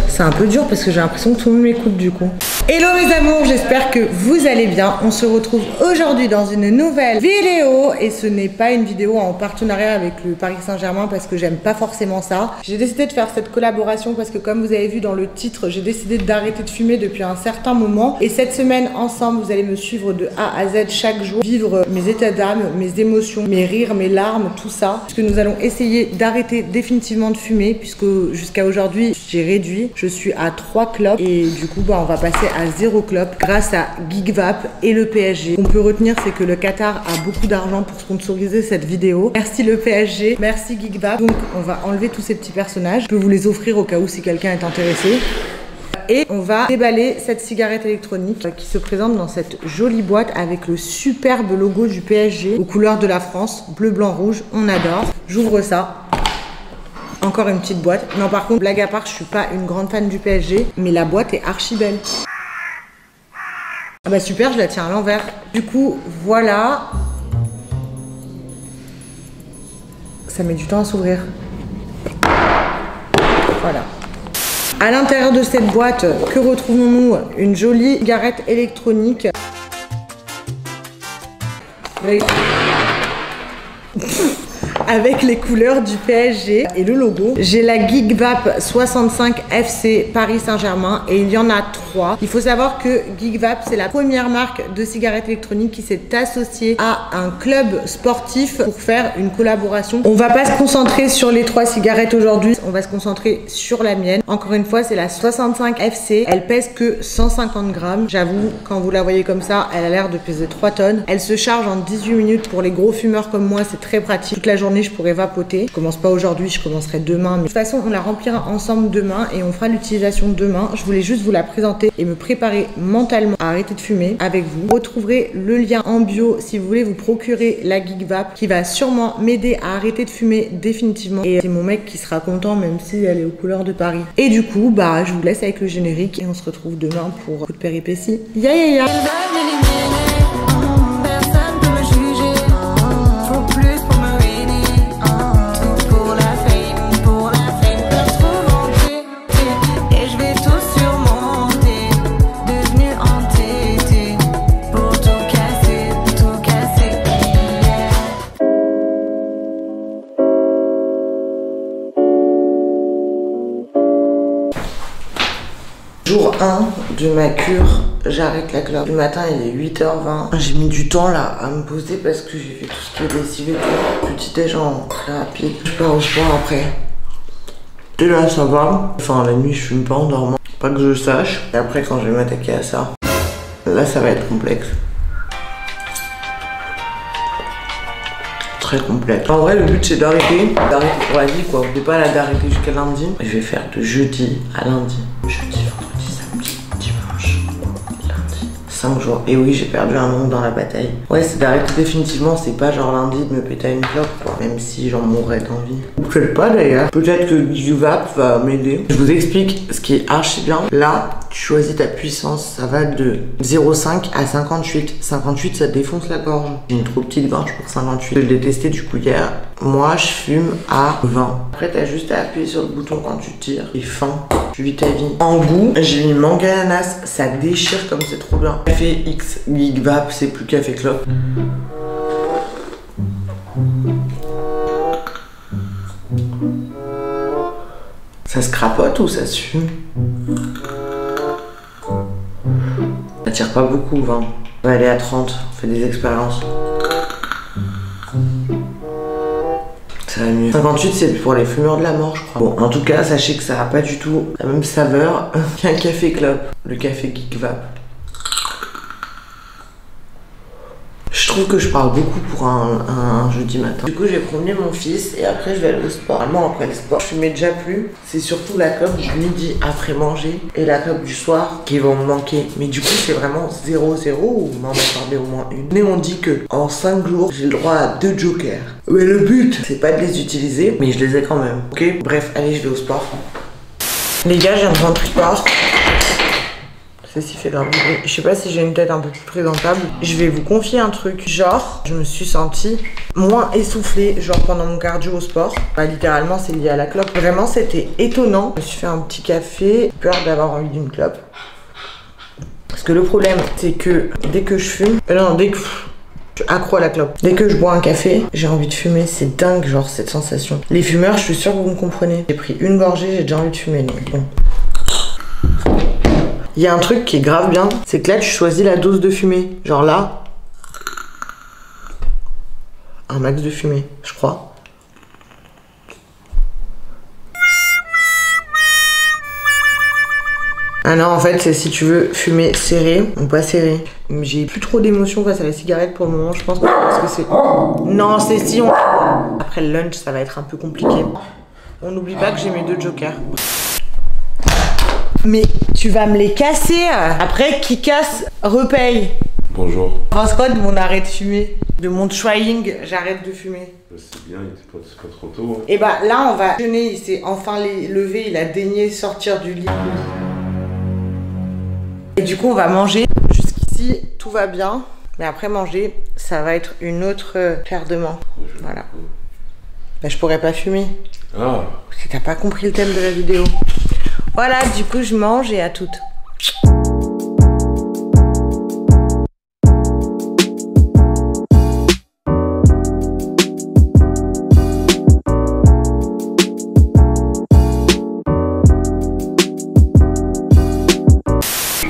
C'est un peu dur parce que j'ai l'impression que tout le monde m'écoute du coup. Hello mes amours, j'espère que vous allez bien. On se retrouve aujourd'hui dans une nouvelle vidéo et ce n'est pas une vidéo en partenariat avec le Paris Saint-Germain parce que j'aime pas forcément ça. J'ai décidé de faire cette collaboration parce que comme vous avez vu dans le titre, j'ai décidé d'arrêter de fumer depuis un certain moment et cette semaine ensemble, vous allez me suivre de A à Z chaque jour, vivre mes états d'âme, mes émotions, mes rires, mes larmes, tout ça. Puisque nous allons essayer d'arrêter définitivement de fumer puisque jusqu'à aujourd'hui, j'ai réduit. Je suis à 3 clopes et du coup, on va passer à 0 clope grâce à GigVap et le PSG. Ce qu'on peut retenir, c'est que le Qatar a beaucoup d'argent pour sponsoriser cette vidéo. Merci le PSG, merci GigVap. Donc on va enlever tous ces petits personnages. Je peux vous les offrir au cas où si quelqu'un est intéressé. Et on va déballer cette cigarette électronique qui se présente dans cette jolie boîte avec le superbe logo du PSG aux couleurs de la France, bleu, blanc, rouge. On adore. J'ouvre ça. Encore une petite boîte. Non, par contre, blague à part, je suis pas une grande fan du PSG, mais la boîte est archi belle. Ah bah super, je la tiens à l'envers. Du coup, voilà. Ça met du temps à s'ouvrir. Voilà. À l'intérieur de cette boîte, que retrouvons-nous? Une jolie cigarette électronique. Avec les couleurs du PSG et le logo. J'ai la GigVap 65 FC Paris Saint-Germain et il y en a 3. Il faut savoir que GigVap, c'est la première marque de cigarettes électroniques qui s'est associée à un club sportif pour faire une collaboration. On va pas se concentrer sur les 3 cigarettes aujourd'hui, on va se concentrer sur la mienne. Encore une fois, c'est la 65 FC. Elle pèse que 150 grammes. J'avoue, quand vous la voyez comme ça, elle a l'air de peser 3 tonnes. Elle se charge en 18 minutes. Pour les gros fumeurs comme moi, c'est très pratique. Toute la journée, je pourrais vapoter. Je commence pas aujourd'hui, je commencerai demain. Mais de toute façon, on la remplira ensemble demain et on fera l'utilisation demain. Je voulais juste vous la présenter et me préparer mentalement à arrêter de fumer avec vous. Vous retrouverez le lien en bio si vous voulez vous procurer la GigVap qui va sûrement m'aider à arrêter de fumer définitivement. Et c'est mon mec qui sera content même si elle est aux couleurs de Paris. Et du coup, je vous laisse avec le générique et on se retrouve demain pour coup de péripéties. Ya ya ya. Jour 1 de ma cure, j'arrête la clope. Le matin, il est 8h20. J'ai mis du temps là à me poser parce que j'ai fait tout ce qui est lessive et tout. Petit déj en très rapide. Je pars au sport après. Et là, ça va. Enfin, la nuit, je fume pas en dormant. Pas que je sache. Et après, quand je vais m'attaquer à ça, là, ça va être complexe. Très complexe. En vrai, le but, c'est d'arrêter. D'arrêter pour la vie, quoi. C'est pas là d'arrêter jusqu'à lundi. Je vais faire de jeudi à lundi. Jeudi, vendredi, samedi, dimanche, lundi. 5 jours. Et oui, j'ai perdu un nombre dans la bataille. Ouais, c'est d'arrêter définitivement. C'est pas genre lundi de me péter à une clope, quoi. Même si j'en mourrais d'envie. Ou peut-être pas d'ailleurs. Peut-être que GigVap va m'aider. Je vous explique ce qui est archi bien. Là, tu choisis ta puissance. Ça va de 0,5 à 58. 58, ça te défonce la gorge. J'ai une trop petite gorge pour 58. Je l'ai testé du coup hier. Moi, je fume à 20. Après, t'as juste à appuyer sur le bouton quand tu tires. Et fin. Tu vis ta vie. En goût, j'ai mis mangue ananas. Ça déchire comme c'est trop bien. Café X GigVap, c'est plus café clope. Ça se crapote ou ça se fume? Ça tire pas beaucoup, 20. On va aller à 30, on fait des expériences. Ça va mieux. 58, c'est pour les fumeurs de la mort, je crois. Bon, en tout cas, sachez que ça n'a pas du tout la même saveur qu'un café clope. Le café GigVap. Je trouve que je parle beaucoup pour un jeudi matin. Du coup, je vais promener mon fils et après, je vais aller au sport. Normalement, après le sport, je fumais déjà plus. C'est surtout la clope du midi après manger et la clope du soir qui vont me manquer. Mais du coup, c'est vraiment 0-0 ou m'en accorder au moins une. Mais on dit que en 5 jours, j'ai le droit à 2 jokers. Mais le but, c'est pas de les utiliser, mais je les ai quand même. Ok? Bref, allez, je vais au sport. Les gars, je viens de rentrer du sport. Ceci fait grave du bruit. Je sais pas si j'ai une tête un peu plus présentable. Je vais vous confier un truc. Genre, je me suis sentie moins essoufflée, genre pendant mon cardio au sport. Bah, littéralement, c'est lié à la clope. Vraiment, c'était étonnant. Je me suis fait un petit café. Peur d'avoir envie d'une clope. Parce que le problème, c'est que dès que je fume... non, dès que... je suis accro à la clope. Dès que je bois un café, j'ai envie de fumer. C'est dingue, genre, cette sensation. Les fumeurs, je suis sûre que vous me comprenez. J'ai pris une gorgée, j'ai déjà envie de fumer. Donc bon. Il y a un truc qui est grave bien, c'est que là tu choisis la dose de fumée. Genre là, un max de fumée, je crois. Ah non, en fait, c'est si tu veux fumer serré ou pas serré. J'ai plus trop d'émotion face à la cigarette pour le moment, je pense, parce que c'est... Non, c'est si on... Après le lunch, ça va être un peu compliqué. On n'oublie pas que j'ai mes 2 jokers. Mais tu vas me les casser. Après, qui casse, repaye. Bonjour. Pense quoi de mon arrêt de fumer? De mon trying, j'arrête de fumer. C'est bien, c'est pas trop tôt. Hein. Et bah là, on va jeûner. Il s'est enfin levé, il a daigné sortir du lit. Et du coup, on va manger. Jusqu'ici, tout va bien. Mais après manger, ça va être une autre paire de mains. Voilà. Bah, je pourrais pas fumer. Ah. Parce que t'as pas compris le thème de la vidéo. Voilà, du coup, je mange et à toutes.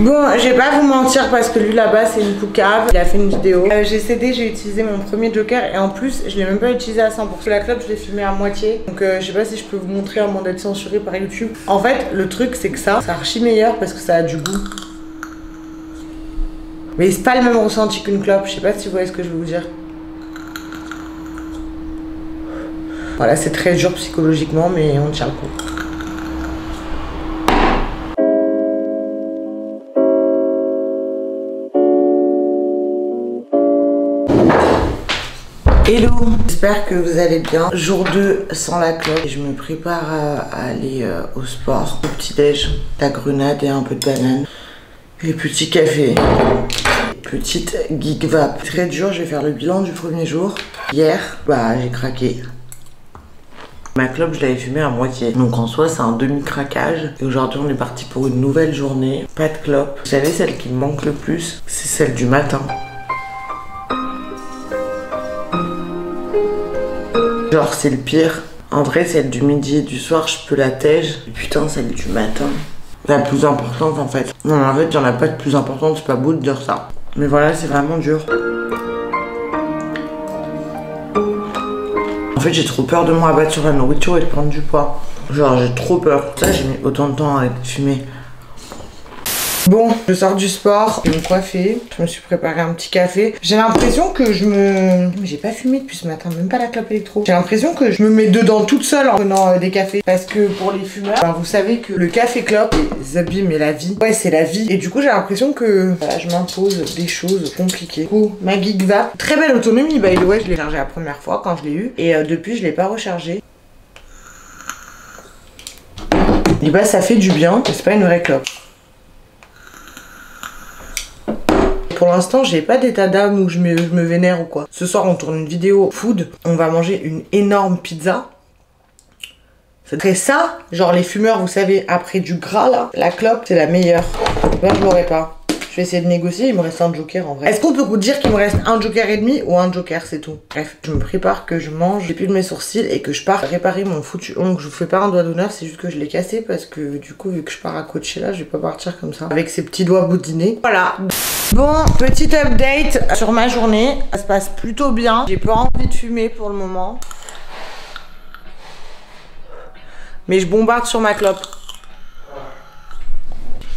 Bon, je vais pas vous mentir parce que lui là-bas c'est une poucave. Il a fait une vidéo. J'ai cédé, j'ai utilisé mon premier joker et en plus je l'ai même pas utilisé à 100%. La clope je l'ai filmé à moitié. Donc je sais pas si je peux vous montrer à moins d'être censuré par YouTube. En fait, le truc c'est que ça, c'est archi meilleur parce que ça a du goût. Mais c'est pas le même ressenti qu'une clope. Je sais pas si vous voyez ce que je veux vous dire. Voilà, c'est très dur psychologiquement mais on tient le coup. Hello, j'espère que vous allez bien. Jour 2 sans la clope. Et je me prépare à aller au sport. Au petit-déj, la grenade et un peu de banane. Et petit café. Petite geek vape. Très dur, je vais faire le bilan du premier jour. Hier, bah j'ai craqué. Ma clope, je l'avais fumée à moitié. Donc en soi, c'est un demi-craquage. Et aujourd'hui, on est parti pour une nouvelle journée. Pas de clope. Vous savez, celle qui me manque le plus, c'est celle du matin. Genre c'est le pire. En vrai celle du midi et du soir je peux la tège. Et putain celle du matin. La plus importante en fait. Non en fait il n'y en a pas de plus importante, c'est pas beau de dire ça. Mais voilà c'est vraiment dur. En fait j'ai trop peur de me rabattre sur la nourriture et de prendre du poids. Genre j'ai trop peur. Ça j'ai mis autant de temps à arrêter de fumer. Bon, je sors du sport, je vais me coiffer, je me suis préparé un petit café. J'ai l'impression que je me... J'ai pas fumé depuis ce matin, même pas la clope électro. J'ai l'impression que je me mets dedans toute seule en prenant des cafés. Parce que pour les fumeurs, alors vous savez que le café clope, les abîmes et la vie. Ouais, c'est la vie. Et du coup, j'ai l'impression que voilà, je m'impose des choses compliquées. Du coup, ma geek vape, très belle autonomie, by the way, je l'ai chargée la première fois quand je l'ai eu. Et depuis, je l'ai pas rechargée. Et bah, ça fait du bien, mais c'est pas une vraie clope. Pour l'instant, j'ai pas d'état d'âme où je me vénère ou quoi. Ce soir, on tourne une vidéo food. On va manger une énorme pizza. C'est très ça. Genre les fumeurs, vous savez, après du gras là, la clope, c'est la meilleure. Moi, je l'aurais pas. Je vais essayer de négocier, il me reste un joker en vrai. Est-ce qu'on peut vous dire qu'il me reste un joker et demi ou un joker, c'est tout? Bref, je me prépare que je mange, j'épile mes sourcils et que je pars réparer mon foutu ongle. Je vous fais pas un doigt d'honneur, c'est juste que je l'ai cassé parce que du coup, vu que je pars à Coachella, je vais pas partir comme ça. Avec ces petits doigts boudinés. Voilà. Bon, petite update sur ma journée. Ça se passe plutôt bien. J'ai pas envie de fumer pour le moment. Mais je bombarde sur ma clope.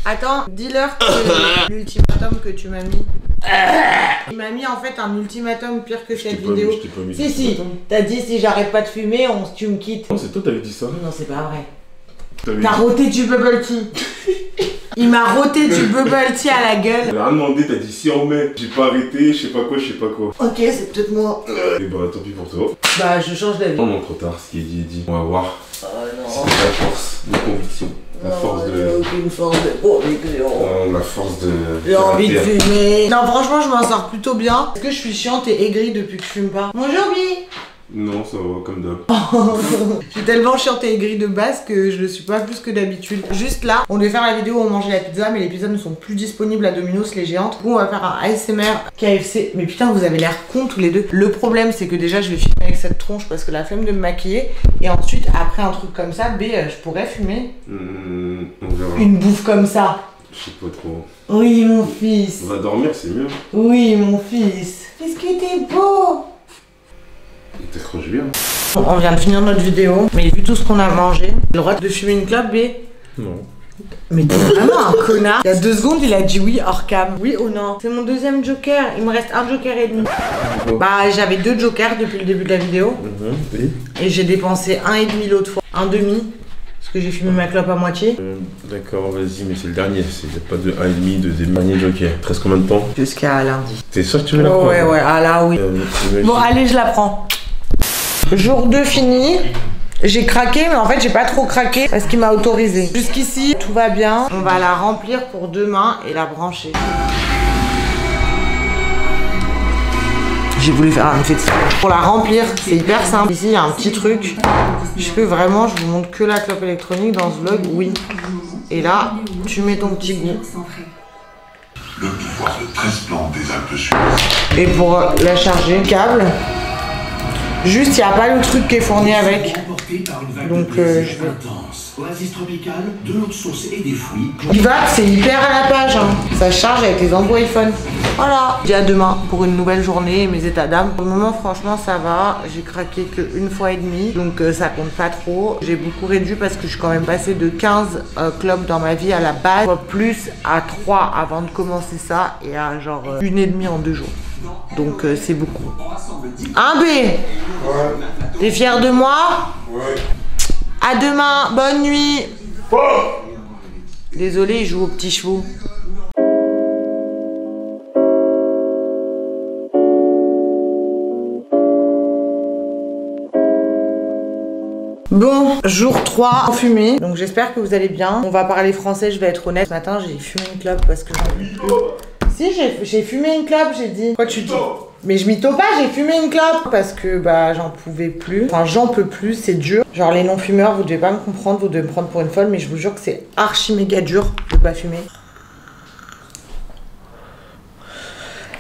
Attends, dis-leur que l'ultimatum que tu m'as mis. Il m'a mis en fait un ultimatum pire que cette vidéo. Si, t'as dit si j'arrête pas de fumer, tu me quittes. Non, c'est toi t'avais dit ça. Non, c'est pas vrai. T'as roté du bubble tea. Il m'a roté du bubble tea à la gueule. Elle a rien demandé, t'as dit si on met. J'ai pas arrêté, je sais pas quoi, je sais pas quoi. Ok, c'est peut-être moi. Et bah tant pis pour toi. Bah je change d'avis. Non, non, trop tard, ce qui est dit est dit. On va voir. Oh non. C'est la force de conviction. La force de aucune force de conviction. La force de... J'ai envie de fumer. Non, franchement, je m'en sors plutôt bien. Est-ce que je suis chiante et aigrie depuis que je fume pas? Bonjour, Bi. Non, ça va comme d'hab. Je suis tellement chiante et aigrie de base que je le suis pas plus que d'habitude. Juste là, on devait faire la vidéo où on mangeait la pizza, mais les pizzas ne sont plus disponibles à Domino's, les géantes. Du coup, on va faire un ASMR KFC. Mais putain, vous avez l'air cons tous les deux. Le problème, c'est que déjà, je vais filmer avec cette tronche parce que la flemme de me maquiller. Et ensuite, après un truc comme ça, je pourrais fumer. On verra. Une bouffe comme ça. Je sais pas trop. Oui, mon fils. On va dormir, c'est mieux. Oui, mon fils. Qu'est-ce que t'es beau. T'accroches bien. On vient de finir notre vidéo, mais vu tout ce qu'on a mangé, le droit de fumer une clope, B? Non. Mais t'es vraiment un connard. Il y a 2 secondes, il a dit oui hors cam. Oui ou non? C'est mon deuxième joker. Il me reste un joker et demi. Bah, j'avais 2 jokers depuis le début de la vidéo. Oui. Et j'ai dépensé 1,5 l'autre fois. Un demi. Parce que j'ai fumé ma clope à moitié. D'accord, vas-y, mais c'est le dernier. Il n'y a pas de 1,5 de dernier joker. Il te reste combien de temps? Jusqu'à lundi. T'es sûr que tu veux la prendre? Ouais, ah là oui. Bon, allez, je la prends. Jour 2 fini. J'ai craqué, mais en fait j'ai pas trop craqué parce qu'il m'a autorisé. Jusqu'ici, tout va bien. On va la remplir pour demain et la brancher. J'ai voulu faire un effet de style. Pour la remplir, c'est hyper simple. Ici, il y a un petit truc. Je peux vraiment, je vous montre que la clope électronique dans ce vlog, oui. Et là, tu mets ton petit goût. Le pouvoir de 13 plantes des Alpes Suisses. Et pour la charger, câble. Juste, il n'y a pas le truc qui est fourni avec. Donc, je vais... Oasis tropicale, de l'eau de source et des fruits. Givap, c'est hyper à la page. Hein. Ça charge avec les embouts iPhone. Voilà. Je dis à demain pour une nouvelle journée et mes états d'âme. Pour le moment, franchement, ça va. J'ai craqué qu'une fois et demie. Donc, ça compte pas trop. J'ai beaucoup réduit parce que je suis quand même passée de 15 clopes dans ma vie à la base, plus à 3 avant de commencer ça et à genre 1,5 en 2 jours. Donc, c'est beaucoup. Un B. Ouais. T'es fier de moi? Ouais. À demain, bonne nuit. Oh, désolé, il joue aux petits chevaux. Bon, jour 3 en fumée, donc j'espère que vous allez bien. On va parler français, je vais être honnête. Ce matin, j'ai fumé une clope parce que j'en peux plus. Si, j'ai fumé une clope, j'ai dit. Quoi tu dis? Mais je mytho pas, j'ai fumé une clope parce que bah j'en pouvais plus. Enfin, j'en peux plus, c'est dur. Genre les non-fumeurs, vous devez pas me comprendre, vous devez me prendre pour une folle, mais je vous jure que c'est archi méga dur de pas fumer.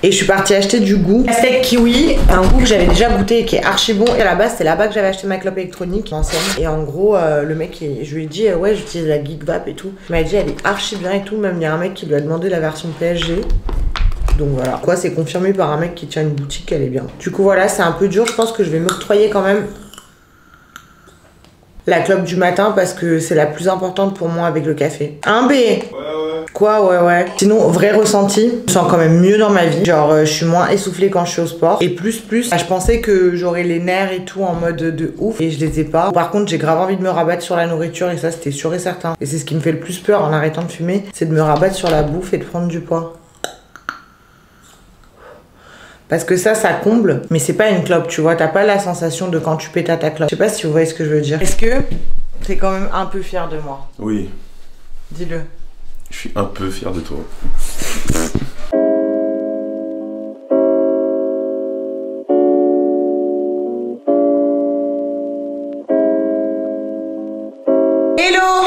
Et je suis partie acheter du goût. Steak kiwi, un goût que j'avais déjà goûté et qui est archi bon. Et à la base, c'est là-bas que j'avais acheté ma clope électronique ancienne. Et en gros, le mec, je lui ai dit, ouais, j'utilise la Geek Vape et tout. Il m'a dit, elle est archi bien et tout. Même il y a un mec qui lui a demandé la version PSG. Donc voilà. Quoi, c'est confirmé par un mec qui tient une boutique, elle est bien. Du coup, voilà, c'est un peu dur. Je pense que je vais m'octroyer quand même la clope du matin parce que c'est la plus importante pour moi avec le café. Un B. Quoi, ouais. Sinon, vrai ressenti, je me sens quand même mieux dans ma vie. Genre, je suis moins essoufflée quand je suis au sport. Et plus, je pensais que j'aurais les nerfs et tout en mode de ouf. Et je les ai pas. Par contre, j'ai grave envie de me rabattre sur la nourriture. Et ça, c'était sûr et certain. Et c'est ce qui me fait le plus peur en arrêtant de fumer. C'est de me rabattre sur la bouffe et de prendre du poids. Parce que ça comble, mais c'est pas une clope, tu vois. T'as pas la sensation de quand tu pétas ta clope. Je sais pas si vous voyez ce que je veux dire. Est-ce que t'es quand même un peu fier de moi? Oui. Dis-le. Je suis un peu fier de toi.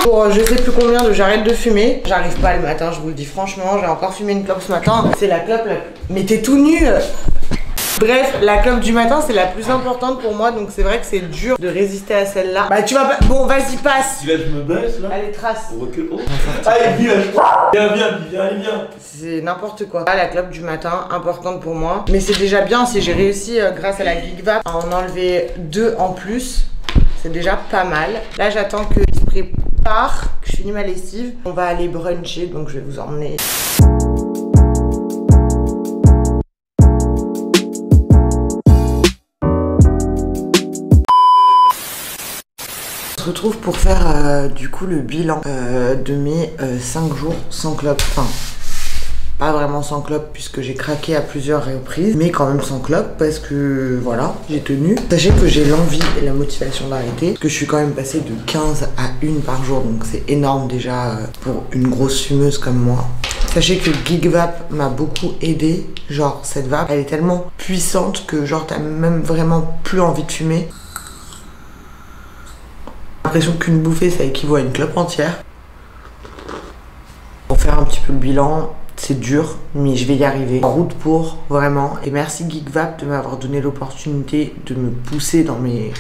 Pour je sais plus combien de j'arrête de fumer. J'arrive pas le matin, je vous le dis franchement. J'ai encore fumé une clope ce matin. C'est la clope la... Mais t'es tout nu. Bref, la clope du matin c'est la plus importante pour moi. Donc c'est vrai que c'est dur de résister à celle-là. Bah tu vas pas... Bon vas-y passe. Si là je me baisse là. Allez trace. On recule. Oh. Allez viens. Viens. C'est n'importe quoi. La clope du matin, importante pour moi. Mais c'est déjà bien si j'ai réussi grâce à la Geek Vape à en enlever 2 en plus. C'est déjà pas mal. Là j'attends qu'il se prépare, que je finis ma lessive. On va aller bruncher, donc je vais vous emmener. On se retrouve pour faire du coup le bilan de mes 5 jours sans clope. Enfin, Pas vraiment sans clope puisque j'ai craqué à plusieurs reprises, mais quand même sans clope parce que voilà, j'ai tenu. Sachez que j'ai l'envie et la motivation d'arrêter, parce que je suis quand même passée de 15 à 1 par jour, donc c'est énorme déjà pour une grosse fumeuse comme moi. Sachez que GigVap m'a beaucoup aidé, genre cette vape, elle est tellement puissante que genre t'as même vraiment plus envie de fumer. J'ai l'impression qu'une bouffée ça équivaut à une clope entière. Pour faire un petit peu le bilan, c'est dur, mais je vais y arriver. En route pour, vraiment. Et merci GigVap de m'avoir donné l'opportunité de me pousser dans mes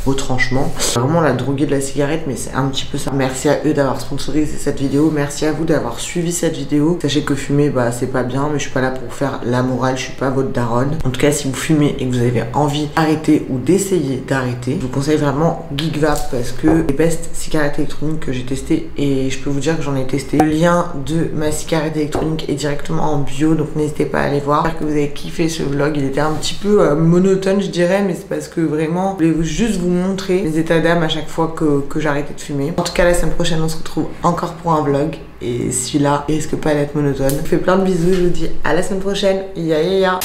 retranchements. Vraiment la droguée de la cigarette, mais c'est un petit peu ça. Merci à eux d'avoir sponsorisé cette vidéo. Merci à vous d'avoir suivi cette vidéo. Sachez que fumer, bah c'est pas bien, mais je suis pas là pour faire la morale, je suis pas votre daronne. En tout cas, si vous fumez et que vous avez envie d'arrêter ou d'essayer d'arrêter, je vous conseille vraiment GigVap parce que les best cigarettes électroniques que j'ai testées, et je peux vous dire que j'en ai testé. Le lien de ma cigarette électronique est directement en bio, donc n'hésitez pas à aller voir. J'espère que vous avez kiffé ce vlog. Il était un petit peu monotone, je dirais, mais c'est parce que vraiment, je voulais juste vous montrer les états d'âme à chaque fois que j'arrêtais de fumer. En tout cas, la semaine prochaine, on se retrouve encore pour un vlog. Et celui-là, il risque pas d'être monotone. Je vous fais plein de bisous, je vous dis à la semaine prochaine. Ya ya ya.